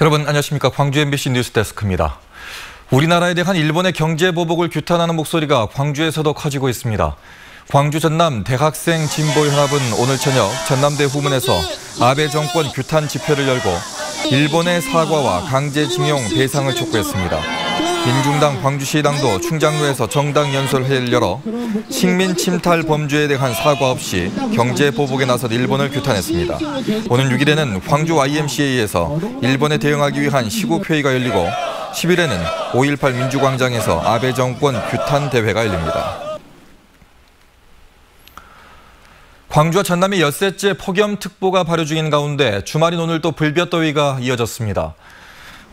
여러분 안녕하십니까. 광주 MBC 뉴스데스크입니다. 우리나라에 대한 일본의 경제 보복을 규탄하는 목소리가 광주에서도 커지고 있습니다. 광주 전남 대학생 진보연합은 오늘 저녁 전남대 후문에서 아베 정권 규탄 집회를 열고 일본의 사과와 강제징용 배상을 촉구했습니다. 민중당 광주시당도 충장로에서 정당 연설회를 열어 식민 침탈 범죄에 대한 사과 없이 경제 보복에 나선 일본을 규탄했습니다. 오는 6일에는 광주 YMCA에서 일본에 대응하기 위한 시국회의가 열리고 10일에는 5.18 민주광장에서 아베 정권 규탄 대회가 열립니다. 광주와 전남이 엿새째 폭염특보가 발효 중인 가운데 주말인 오늘 또 불볕더위가 이어졌습니다.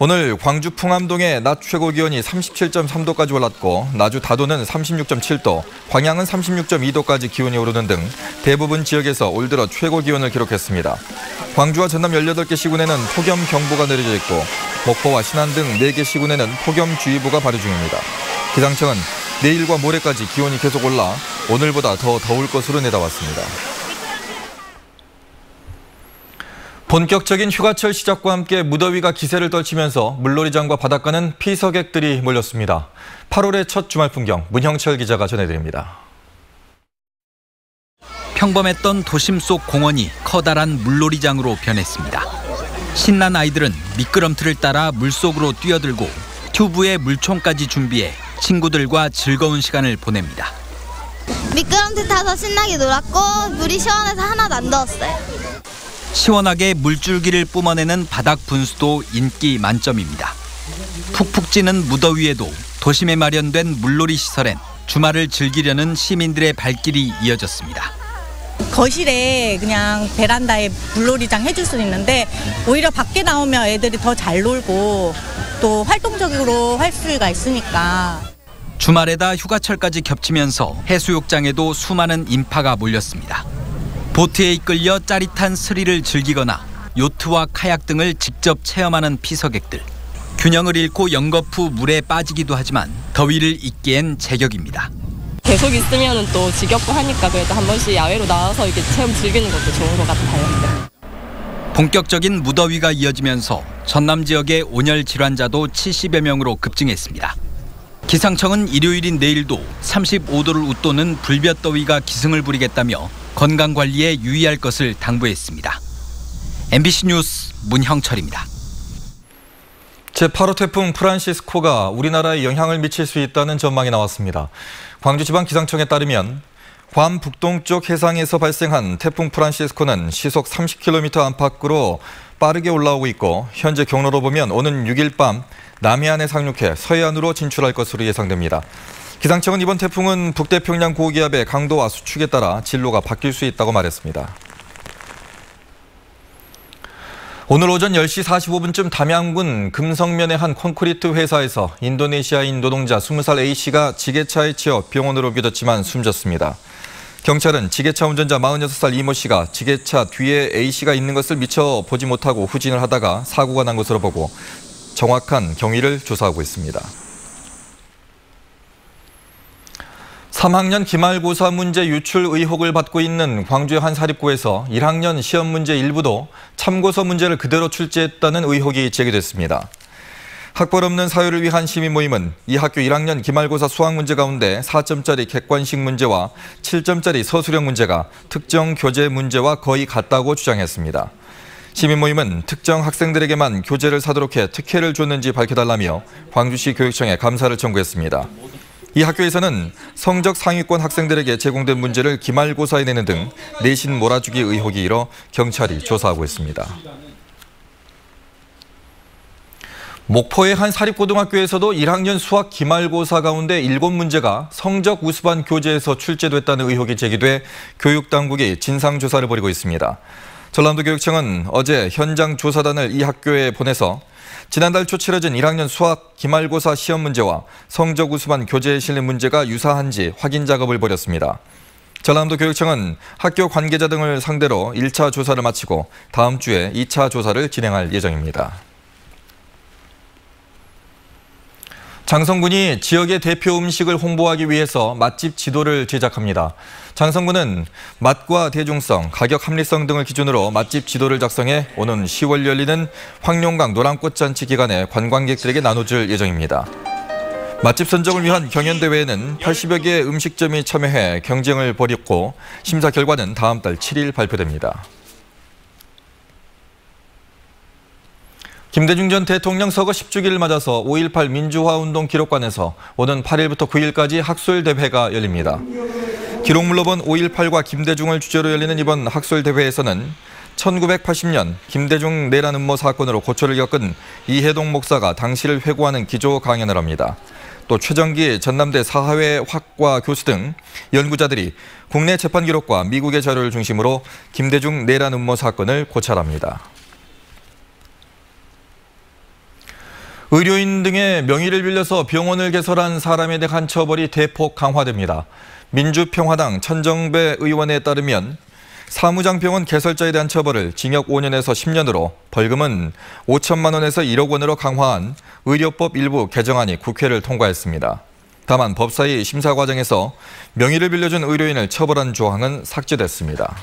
오늘 광주 풍암동의 낮 최고 기온이 37.3도까지 올랐고 나주 다도는 36.7도, 광양은 36.2도까지 기온이 오르는 등 대부분 지역에서 올 들어 최고 기온을 기록했습니다. 광주와 전남 18개 시군에는 폭염경보가 내려져 있고 목포와 신안 등 4개 시군에는 폭염주의보가 발효 중입니다. 기상청은 내일과 모레까지 기온이 계속 올라 오늘보다 더 더울 것으로 내다봤습니다. 본격적인 휴가철 시작과 함께 무더위가 기세를 떨치면서 물놀이장과 바닷가는 피서객들이 몰렸습니다. 8월의 첫 주말 풍경 문형철 기자가 전해드립니다. 평범했던 도심 속 공원이 커다란 물놀이장으로 변했습니다. 신난 아이들은 미끄럼틀을 따라 물속으로 뛰어들고 튜브에 물총까지 준비해 친구들과 즐거운 시간을 보냅니다. 미끄럼틀 타서 신나게 놀았고 물이 시원해서 하나도 안 더웠어요. 시원하게 물줄기를 뿜어내는 바닥 분수도 인기 만점입니다. 푹푹 찌는 무더위에도 도심에 마련된 물놀이 시설엔 주말을 즐기려는 시민들의 발길이 이어졌습니다. 거실에 그냥 베란다에 물놀이장 해줄 수 있는데 오히려 밖에 나오면 애들이 더 잘 놀고 또 활동적으로 할 수가 있으니까. 주말에다 휴가철까지 겹치면서 해수욕장에도 수많은 인파가 몰렸습니다. 보트에 이끌려 짜릿한 스릴을 즐기거나 요트와 카약 등을 직접 체험하는 피서객들. 균형을 잃고 연거푸 물에 빠지기도 하지만 더위를 잊기엔 제격입니다. 계속 있으면 또 지겹고 하니까 그래도 한 번씩 야외로 나와서 이렇게 체험 즐기는 것도 좋은 것 같아요. 본격적인 무더위가 이어지면서 전남 지역의 온열 질환자도 70여 명으로 급증했습니다. 기상청은 일요일인 내일도 35도를 웃도는 불볕더위가 기승을 부리겠다며 건강관리에 유의할 것을 당부했습니다. MBC 뉴스 문형철입니다. 제8호 태풍 프란시스코가 우리나라에 영향을 미칠 수 있다는 전망이 나왔습니다. 광주지방기상청에 따르면 괌 북동쪽 해상에서 발생한 태풍 프란시스코는 시속 30km 안팎으로 빠르게 올라오고 있고 현재 경로로 보면 오는 6일 밤 남해안에 상륙해 서해안으로 진출할 것으로 예상됩니다. 기상청은 이번 태풍은 북태평양 고기압의 강도와 수축에 따라 진로가 바뀔 수 있다고 말했습니다. 오늘 오전 10시 45분쯤 담양군 금성면의 한 콘크리트 회사에서 인도네시아인 노동자 20살 A씨가 지게차에 치여 병원으로 옮겨졌지만 숨졌습니다. 경찰은 지게차 운전자 46살 이모 씨가 지게차 뒤에 A씨가 있는 것을 미처 보지 못하고 후진을 하다가 사고가 난 것으로 보고 정확한 경위를 조사하고 있습니다. 3학년 기말고사 문제 유출 의혹을 받고 있는 광주의 한 사립고에서 1학년 시험 문제 일부도 참고서 문제를 그대로 출제했다는 의혹이 제기됐습니다. 학벌 없는 사회를 위한 시민 모임은 이 학교 1학년 기말고사 수학 문제 가운데 4점짜리 객관식 문제와 7점짜리 서술형 문제가 특정 교재 문제와 거의 같다고 주장했습니다. 시민 모임은 특정 학생들에게만 교재를 사도록 해 특혜를 줬는지 밝혀달라며 광주시 교육청에 감사를 청구했습니다. 이 학교에서는 성적 상위권 학생들에게 제공된 문제를 기말고사에 내는 등 내신 몰아주기 의혹이 일어 경찰이 조사하고 있습니다. 목포의 한 사립고등학교에서도 1학년 수학 기말고사 가운데 7문제가 성적 우수반 교재에서 출제됐다는 의혹이 제기돼 교육당국이 진상조사를 벌이고 있습니다. 전남도 교육청은 어제 현장 조사단을 이 학교에 보내서 지난달 초 치러진 1학년 수학 기말고사 시험 문제와 성적 우수반 교재에 실린 문제가 유사한지 확인 작업을 벌였습니다. 전남도 교육청은 학교 관계자 등을 상대로 1차 조사를 마치고 다음 주에 2차 조사를 진행할 예정입니다. 장성군이 지역의 대표 음식을 홍보하기 위해서 맛집 지도를 제작합니다. 장성군은 맛과 대중성, 가격 합리성 등을 기준으로 맛집 지도를 작성해 오는 10월 열리는 황룡강 노란꽃잔치 기간에 관광객들에게 나눠줄 예정입니다. 맛집 선정을 위한 경연대회에는 80여 개의 음식점이 참여해 경쟁을 벌였고 심사 결과는 다음 달 7일 발표됩니다. 김대중 전 대통령 서거 10주기를 맞아서 5.18 민주화운동 기록관에서 오는 8일부터 9일까지 학술대회가 열립니다. 기록물로 본 5.18과 김대중을 주제로 열리는 이번 학술대회에서는 1980년 김대중 내란 음모 사건으로 고초를 겪은 이해동 목사가 당시를 회고하는 기조 강연을 합니다. 또 최정기 전남대 사회 학과 교수 등 연구자들이 국내 재판 기록과 미국의 자료를 중심으로 김대중 내란 음모 사건을 고찰합니다. 의료인 등의 명의를 빌려서 병원을 개설한 사람에 대한 처벌이 대폭 강화됩니다. 민주평화당 천정배 의원에 따르면 사무장병원 개설자에 대한 처벌을 징역 5년에서 10년으로 벌금은 5천만 원에서 1억 원으로 강화한 의료법 일부 개정안이 국회를 통과했습니다. 다만 법사위 심사 과정에서 명의를 빌려준 의료인을 처벌한 조항은 삭제됐습니다.